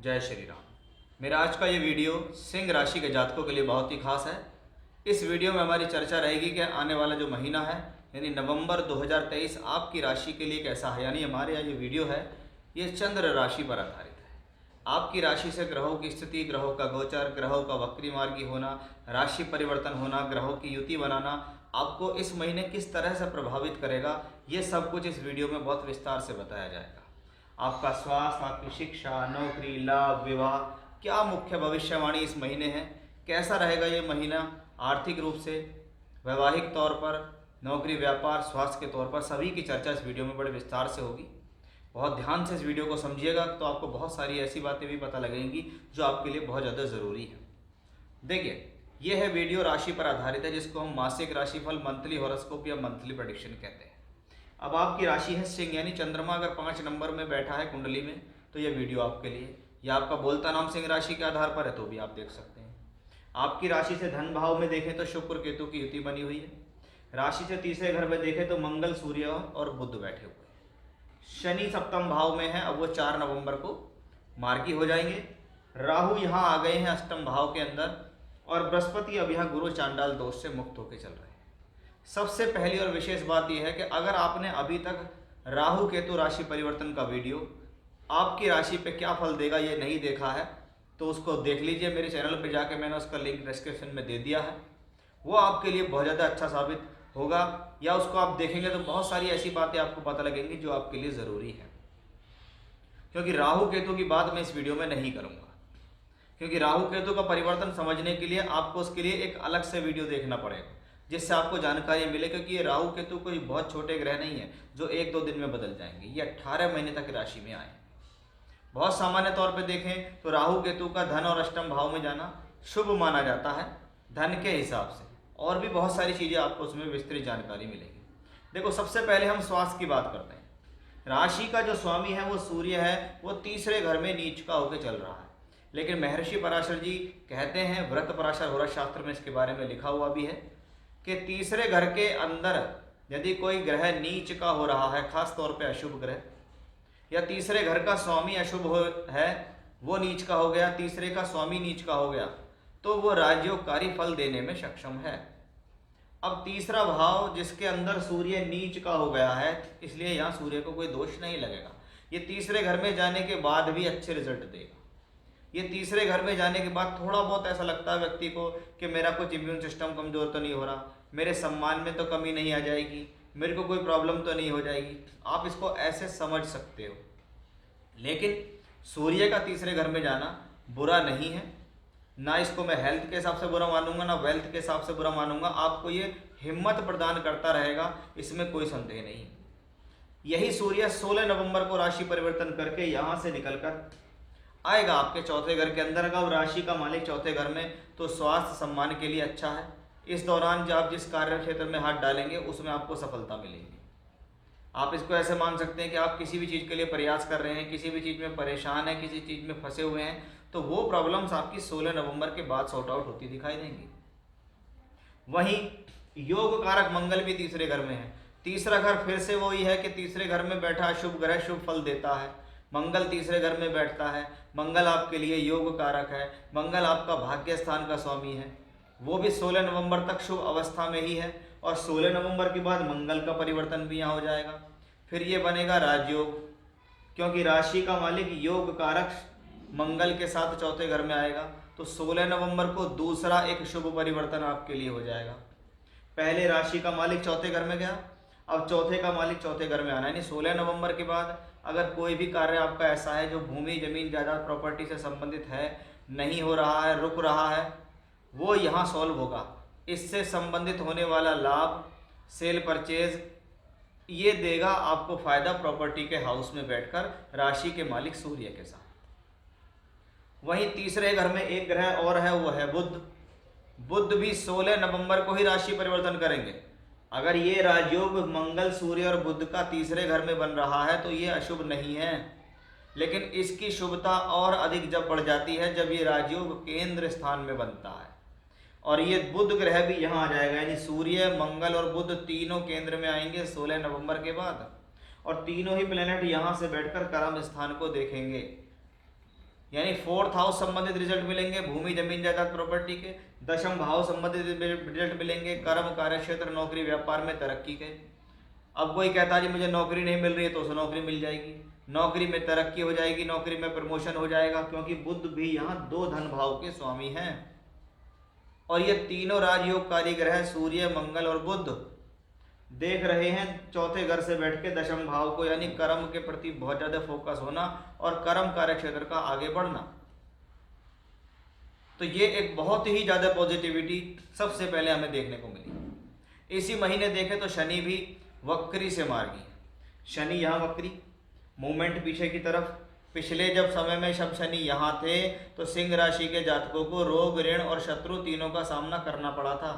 जय श्री राम। मेरा आज का ये वीडियो सिंह राशि के जातकों के लिए बहुत ही खास है। इस वीडियो में हमारी चर्चा रहेगी कि आने वाला जो महीना है यानी नवंबर 2023 आपकी राशि के लिए कैसा है। यानी हमारे यहाँ ये वीडियो है ये चंद्र राशि पर आधारित है। आपकी राशि से ग्रहों की स्थिति, ग्रहों का गोचर, ग्रहों का वक्री मार्गी होना, राशि परिवर्तन होना, ग्रहों की युति बनाना आपको इस महीने किस तरह से प्रभावित करेगा, ये सब कुछ इस वीडियो में बहुत विस्तार से बताया जाएगा। आपका स्वास्थ्य, आपकी शिक्षा, नौकरी, लाभ, विवाह, क्या मुख्य भविष्यवाणी इस महीने है, कैसा रहेगा ये महीना आर्थिक रूप से, वैवाहिक तौर पर, नौकरी, व्यापार, स्वास्थ्य के तौर पर, सभी की चर्चा इस वीडियो में बड़े विस्तार से होगी। बहुत ध्यान से इस वीडियो को समझिएगा तो आपको बहुत सारी ऐसी बातें भी पता लगेंगी जो आपके लिए बहुत ज़्यादा ज़रूरी है। देखिए, ये है वीडियो राशि पर आधारित है जिसको हम मासिक राशिफल, मंथली हॉरोस्कोप या मंथली प्रेडिक्शन कहते हैं। अब आपकी राशि है सिंह, यानी चंद्रमा अगर 5 नंबर में बैठा है कुंडली में तो ये वीडियो आपके लिए, या आपका बोलता नाम सिंह राशि के आधार पर है तो भी आप देख सकते हैं। आपकी राशि से धन भाव में देखें तो शुक्र केतु की युति बनी हुई है। राशि से तीसरे घर में देखें तो मंगल, सूर्य और बुध बैठे हुए हैं। शनि सप्तम भाव में है, अब वो 4 नवंबर को मार्गी हो जाएंगे। राहु यहाँ आ गए हैं अष्टम भाव के अंदर, और बृहस्पति अब यहाँ गुरु चांडाल दोष से मुक्त होकर चल रहे हैं। सबसे पहली और विशेष बात यह है कि अगर आपने अभी तक राहु केतु राशि परिवर्तन का वीडियो आपकी राशि पे क्या फल देगा ये नहीं देखा है तो उसको देख लीजिए। मेरे चैनल पे जाके मैंने उसका लिंक डिस्क्रिप्शन में दे दिया है, वो आपके लिए बहुत ज़्यादा अच्छा साबित होगा। या उसको आप देखेंगे तो बहुत सारी ऐसी बातें आपको पता लगेंगी जो आपके लिए ज़रूरी है। क्योंकि राहु केतु की बात मैं इस वीडियो में नहीं करूँगा, क्योंकि राहु केतु का परिवर्तन समझने के लिए आपको उसके लिए एक अलग से वीडियो देखना पड़ेगा जिससे आपको जानकारी मिले। क्योंकि ये राहु केतु कोई बहुत छोटे ग्रह नहीं है जो 1-2 दिन में बदल जाएंगे, ये 18 महीने तक राशि में आए। बहुत सामान्य तौर पे देखें तो राहु केतु का धन और अष्टम भाव में जाना शुभ माना जाता है धन के हिसाब से, और भी बहुत सारी चीज़ें आपको उसमें विस्तृत जानकारी मिलेगी। देखो, सबसे पहले हम स्वास्थ्य की बात करते हैं। राशि का जो स्वामी है वो सूर्य है, वो तीसरे घर में नीच का होकर चल रहा है। लेकिन महर्षि पराशर जी कहते हैं, व्रत पराशर होरा शास्त्र में इसके बारे में लिखा हुआ भी है कि तीसरे घर के अंदर यदि कोई ग्रह नीच का हो रहा है, खास तौर पे अशुभ ग्रह, या तीसरे घर का स्वामी अशुभ है, वो नीच का हो गया, तीसरे का स्वामी नीच का हो गया, तो वो राजयोगकारी फल देने में सक्षम है। अब तीसरा भाव जिसके अंदर सूर्य नीच का हो गया है, इसलिए यहाँ सूर्य को कोई दोष नहीं लगेगा। ये तीसरे घर में जाने के बाद भी अच्छे रिजल्ट देगा। ये तीसरे घर में जाने के बाद थोड़ा बहुत ऐसा लगता है व्यक्ति को कि मेरा कुछ इम्यून सिस्टम कमज़ोर तो नहीं हो रहा, मेरे सम्मान में तो कमी नहीं आ जाएगी, मेरे को कोई प्रॉब्लम तो नहीं हो जाएगी, आप इसको ऐसे समझ सकते हो। लेकिन सूर्य का तीसरे घर में जाना बुरा नहीं है, ना इसको मैं हेल्थ के हिसाब से बुरा मानूंगा, ना वेल्थ के हिसाब से बुरा मानूंगा। आपको ये हिम्मत प्रदान करता रहेगा, इसमें कोई संदेह नहीं। यही सूर्य 16 नवंबर को राशि परिवर्तन करके यहाँ से निकलकर आएगा आपके चौथे घर के अंदर। अगर राशि का मालिक चौथे घर में तो स्वास्थ्य सम्मान के लिए अच्छा है। इस दौरान जब आप जिस कार्य क्षेत्र में हाथ डालेंगे उसमें आपको सफलता मिलेगी। आप इसको ऐसे मान सकते हैं कि आप किसी भी चीज़ के लिए प्रयास कर रहे हैं, किसी भी चीज़ में परेशान हैं, किसी चीज़ में फंसे हुए हैं, तो वो प्रॉब्लम्स आपकी 16 नवंबर के बाद सॉर्ट आउट होती दिखाई देंगी। वहीं योग कारक मंगल भी तीसरे घर में है। तीसरा घर फिर से वही है कि तीसरे घर में बैठा शुभ ग्रह शुभ फल देता है। मंगल तीसरे घर में बैठता है, मंगल आपके लिए योग कारक है, मंगल आपका भाग्य स्थान का स्वामी है। वो भी 16 नवंबर तक शुभ अवस्था में ही है, और 16 नवंबर के बाद मंगल का परिवर्तन भी यहाँ हो जाएगा। फिर ये बनेगा राजयोग, क्योंकि राशि का मालिक योग कारक मंगल के साथ चौथे घर में आएगा, तो 16 नवंबर को दूसरा एक शुभ परिवर्तन आपके लिए हो जाएगा। पहले राशि का मालिक चौथे घर में गया, अब चौथे का मालिक चौथे घर में आना, यानी 16 नवंबर के बाद अगर कोई भी कार्य आपका ऐसा है जो भूमि, जमीन, जायदाद, प्रॉपर्टी से संबंधित है, नहीं हो रहा है, रुक रहा है, वो यहाँ सॉल्व होगा। इससे संबंधित होने वाला लाभ, सेल परचेज, ये देगा आपको फायदा प्रॉपर्टी के हाउस में बैठकर राशि के मालिक सूर्य के साथ। वहीं तीसरे घर में एक ग्रह और है, वो है बुध। बुध भी 16 नवंबर को ही राशि परिवर्तन करेंगे। अगर ये राजयोग मंगल, सूर्य और बुध का तीसरे घर में बन रहा है तो ये अशुभ नहीं है, लेकिन इसकी शुभता और अधिक जब बढ़ जाती है जब ये राजयोग केंद्र स्थान में बनता है। और ये बुध ग्रह भी यहाँ आ जाएगा, यानी सूर्य, मंगल और बुध तीनों केंद्र में आएंगे 16 नवंबर के बाद, और तीनों ही प्लेनेट यहाँ से बैठकर कर्म स्थान को देखेंगे। यानी फोर्थ हाउस संबंधित रिजल्ट मिलेंगे भूमि जमीन जायदाद प्रॉपर्टी के। दशम भाव संबंधित रिजल्ट मिलेंगे कर्म कार्य क्षेत्र नौकरी व्यापार में तरक्की के। अब कोई कहता है जी मुझे नौकरी नहीं मिल रही है, तो उसे नौकरी मिल जाएगी, नौकरी में तरक्की हो जाएगी, नौकरी में प्रमोशन हो जाएगा, क्योंकि बुध भी यहाँ 2 धन भाव के स्वामी हैं। और ये तीनों राजयोगकारी ग्रह सूर्य मंगल और बुध देख रहे हैं चौथे घर से बैठ के दशम भाव को, यानी कर्म के प्रति बहुत ज्यादा फोकस होना और कर्म कार्य क्षेत्र का आगे बढ़ना। तो ये एक बहुत ही ज्यादा पॉजिटिविटी सबसे पहले हमें देखने को मिली। इसी महीने देखें तो शनि भी वक्री से मार्गी, शनि यहाँ वक्री, मूवमेंट पीछे की तरफ। पिछले जब समय में शब शनि यहाँ थे तो सिंह राशि के जातकों को रोग ऋण और शत्रु तीनों का सामना करना पड़ा था।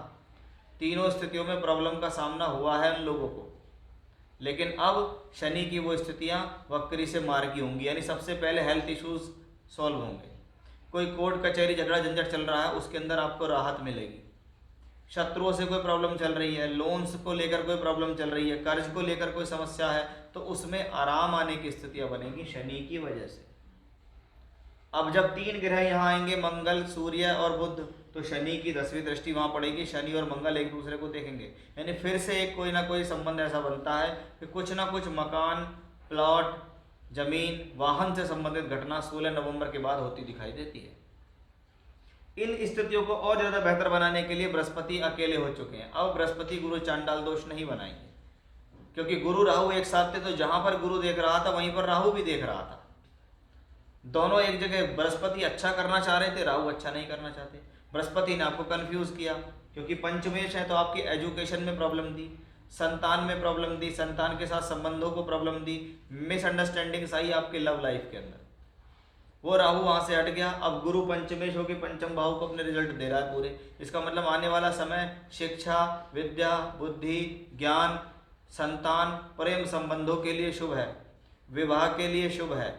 तीनों स्थितियों में प्रॉब्लम का सामना हुआ है उन लोगों को। लेकिन अब शनि की वो स्थितियां वक्री से मार्गी होंगी, यानी सबसे पहले हेल्थ इश्यूज सॉल्व होंगे। कोई कोर्ट कचहरी झगड़ा झंझट चल रहा है उसके अंदर आपको राहत मिलेगी। शत्रुओं से कोई प्रॉब्लम चल रही है, लोन्स को लेकर कोई प्रॉब्लम चल रही है, कर्ज को लेकर कोई समस्या है, तो उसमें आराम आने की स्थितियां बनेगी शनि की वजह से। अब जब 3 ग्रह यहाँ आएंगे मंगल सूर्य और बुध, तो शनि की 10वीं दृष्टि वहाँ पड़ेगी, शनि और मंगल एक दूसरे को देखेंगे, यानी फिर से एक कोई ना कोई संबंध ऐसा बनता है कि कुछ ना कुछ मकान प्लॉट जमीन वाहन से संबंधित घटना 16 नवंबर के बाद होती दिखाई देती है। इन स्थितियों को और ज़्यादा बेहतर बनाने के लिए बृहस्पति अकेले हो चुके हैं। अब बृहस्पति गुरु चांडाल दोष नहीं बनाएंगे, क्योंकि गुरु राहु एक साथ थे, तो जहां पर गुरु देख रहा था वहीं पर राहु भी देख रहा था। दोनों एक जगह, बृहस्पति अच्छा करना चाह रहे थे, राहु अच्छा नहीं करना चाहते। बृहस्पति ने आपको कंफ्यूज किया, क्योंकि पंचमेश है तो आपकी एजुकेशन में प्रॉब्लम दी, संतान में प्रॉब्लम दी, संतान के साथ संबंधों को प्रॉब्लम दी, मिसअंडरस्टैंडिंग्स आई आपके लव लाइफ के अंदर। वो राहु वहां से हट गया, अब गुरु पंचमेश होकर पंचम भाव को अपने रिजल्ट दे रहा है पूरे। इसका मतलब आने वाला समय शिक्षा विद्या बुद्धि ज्ञान संतान प्रेम संबंधों के लिए शुभ है, विवाह के लिए शुभ है,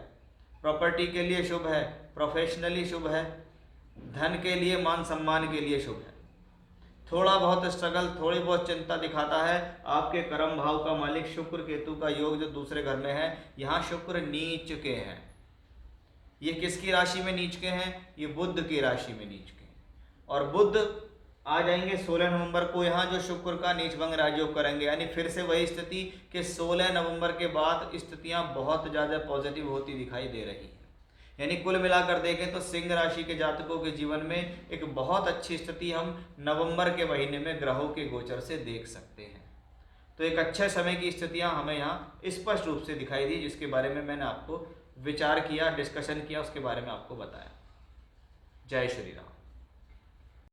प्रॉपर्टी के लिए शुभ है, प्रोफेशनली शुभ है, धन के लिए मान सम्मान के लिए शुभ है। थोड़ा बहुत स्ट्रगल थोड़ी बहुत चिंता दिखाता है आपके कर्म भाव का मालिक शुक्र केतु का योग जो दूसरे घर में है। यहाँ शुक्र नीच के हैं। ये किसकी राशि में नीच के हैं? ये बुध की राशि में नीच के हैं। और बुध आ जाएंगे 16 नवंबर को यहाँ, जो शुक्र का नीचभंग राजयोग करेंगे, यानी फिर से वही स्थिति कि 16 नवंबर के बाद स्थितियां बहुत ज़्यादा पॉजिटिव होती दिखाई दे रही है। यानी कुल मिलाकर देखें तो सिंह राशि के जातकों के जीवन में एक बहुत अच्छी स्थिति हम नवंबर के महीने में ग्रहों के गोचर से देख सकते हैं। तो एक अच्छे समय की स्थितियां हमें यहाँ स्पष्ट रूप से दिखाई दी, जिसके बारे में मैंने आपको विचार किया, डिस्कशन किया, उसके बारे में आपको बताया। जय श्री राम।